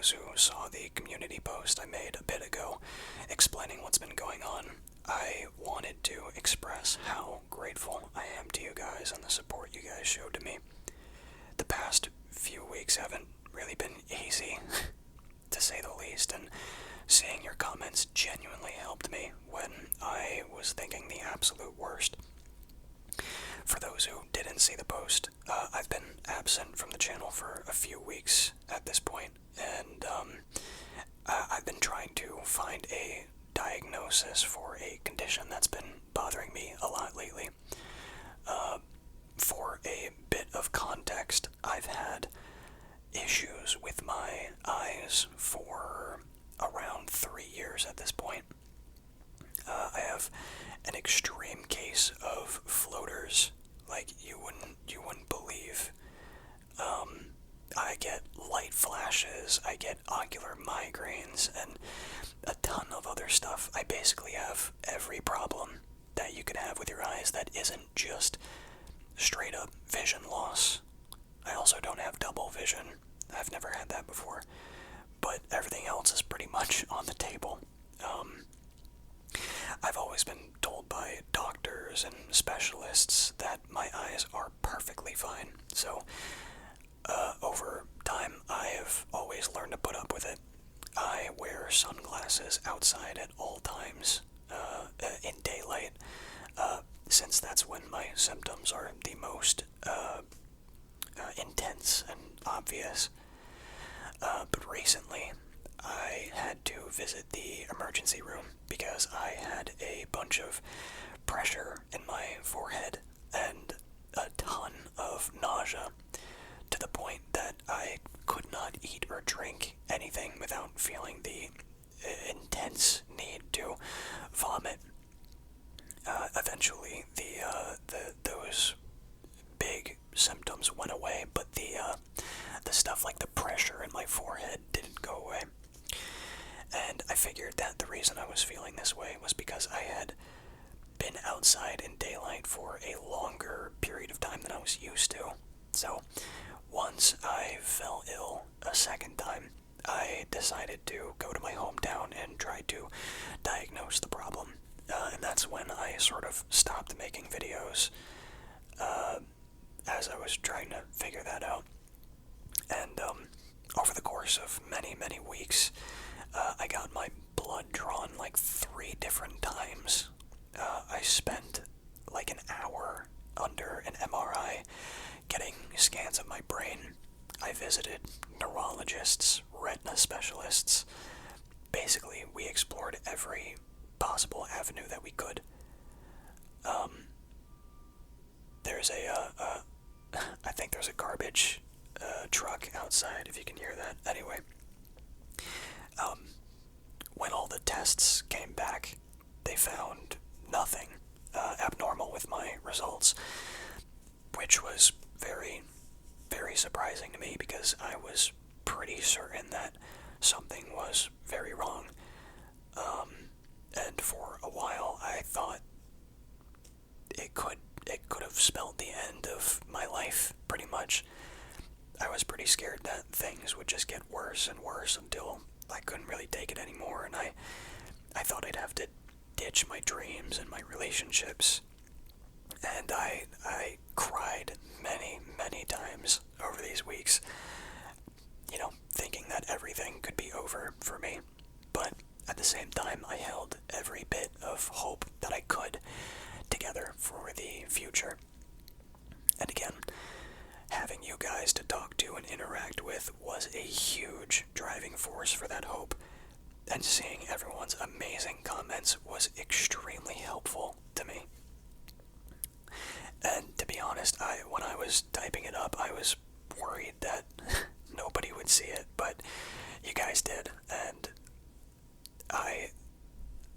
those who saw the community post I made a bit ago explaining what's been going on, I wanted to express how grateful I am to you guys and the support you guys showed to me. The past few weeks haven't really been easy, to say the least, and seeing your comments genuinely helped me when I was thinking the absolute worst. For those who didn't see the post, I've been absent from the channel for a few weeks at this point, and I've been trying to find a diagnosis for a condition that's been bothering me a lot lately. For a bit of context, I've had issues with my eyes for around 3 years at this point. I have an extreme case of floaters, like you wouldn't believe. I get light flashes, I get ocular migraines, and a ton of other stuff. I basically have every problem that you could have with your eyes that isn't just straight up vision loss. I also don't have double vision. I've never had that before. But everything else is pretty much on the table. I've always been told by doctors and specialists that my eyes are perfectly fine. So, over time, I have always learned to put up with it. I wear sunglasses outside at all times, in daylight, since that's when my symptoms are the most intense and obvious. But recently, I had to visit the emergency room because I had a bunch of pressure in my forehead and a ton of nausea, to the point that I could not eat or drink anything without feeling the intense need to vomit. Eventually, those big symptoms went away, but the stuff like the pressure in my forehead didn't go away. And I figured that the reason I was feeling this way was because I had been outside in daylight for a longer period of time than I was used to. So, once I fell ill a second time, I decided to go to my hometown and try to diagnose the problem. And that's when I sort of stopped making videos, as I was trying to figure that out. And over the course of many, many weeks, I got my blood drawn like 3 different times. I spent like an hour under an MRI getting scans of my brain. I visited neurologists, retina specialists. Basically, we explored every possible avenue that we could. There's I think there's a garbage truck outside, if you can hear that. Anyway, when all the tests came back, they found nothing abnormal with my results, which was very, very surprising to me because I was pretty certain that something was very wrong. And for a while, I thought it could have spelled the end of my life, pretty much. I was pretty scared that things would just get worse and worse until I couldn't really take it anymore, and I thought I'd have to ditch my dreams and my relationships. And I cried many, many times over these weeks, thinking that everything could be over for me. But at the same time, I held every bit of hope that I could together for the future. And again, having you guys to talk to and interact with was a huge driving force for that hope. And seeing everyone's amazing comments was extremely helpful to me. And to be honest, when I was typing it up, I was worried that nobody would see it, but you guys did, and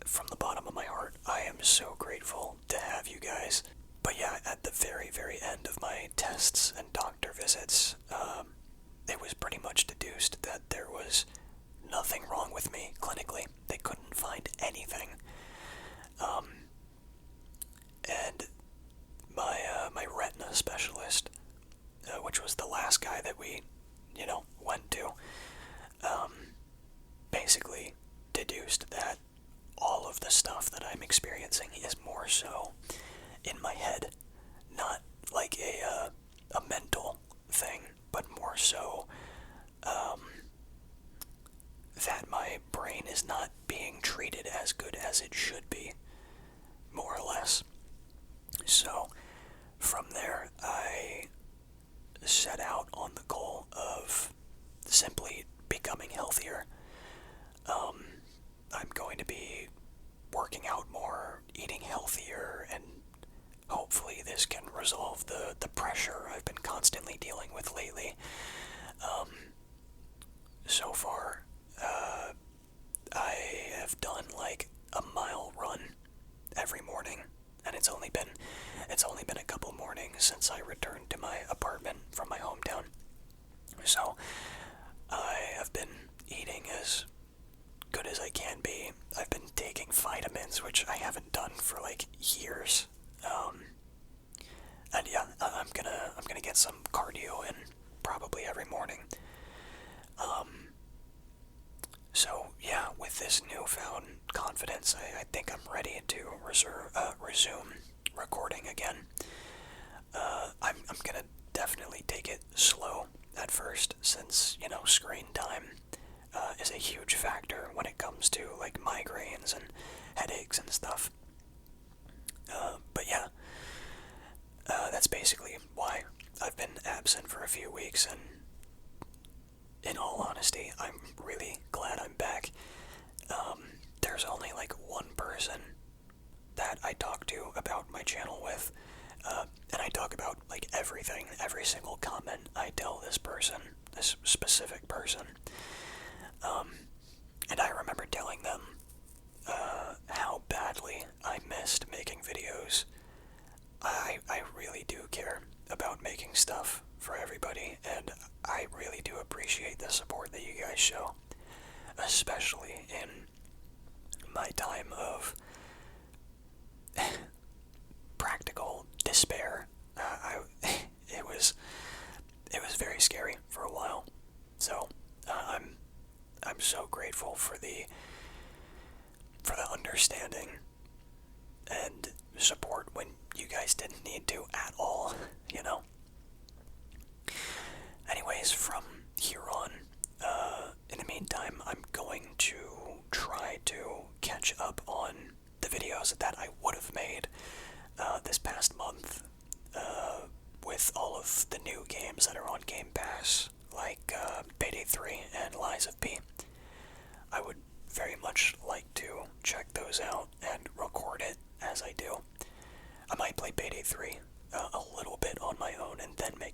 from the bottom of my heart, I am so grateful to have you guys. But yeah, at the very, very end of my tests and doctor visits, it was pretty much deduced that there was nothing wrong with me clinically. They couldn't find anything. And my retina specialist, which was the last guy that we, went to, get some cardio in probably every morning. So yeah, with this newfound confidence, I think I'm ready to resume recording again. I'm gonna definitely take it slow at first, since, screen time is a huge factor when it comes to, like, migraines and headaches and stuff. But yeah, that's basically why I've been absent for a few weeks, and in all honesty, I'm really glad I'm back. There's only like one person that I talk to about my channel with, and I talk about like everything, every single comment I tell this person, this specific person. And I remember telling them how badly I missed making videos. I really do care about making stuff for everybody, and I really do appreciate the support that you guys show, especially in my time of practical despair. It was very scary for a while, so I'm so grateful for the understanding and support when you guys didn't need to at all, Anyways, from here on, in the meantime, I'm going to try to catch up on the videos that I would have made this past month, with all of the new games that are on Game Pass, like Payday 3 and Lies of P. I would very much like to check those out and record it as I do. I might play Payday 3 a little bit on my own and then make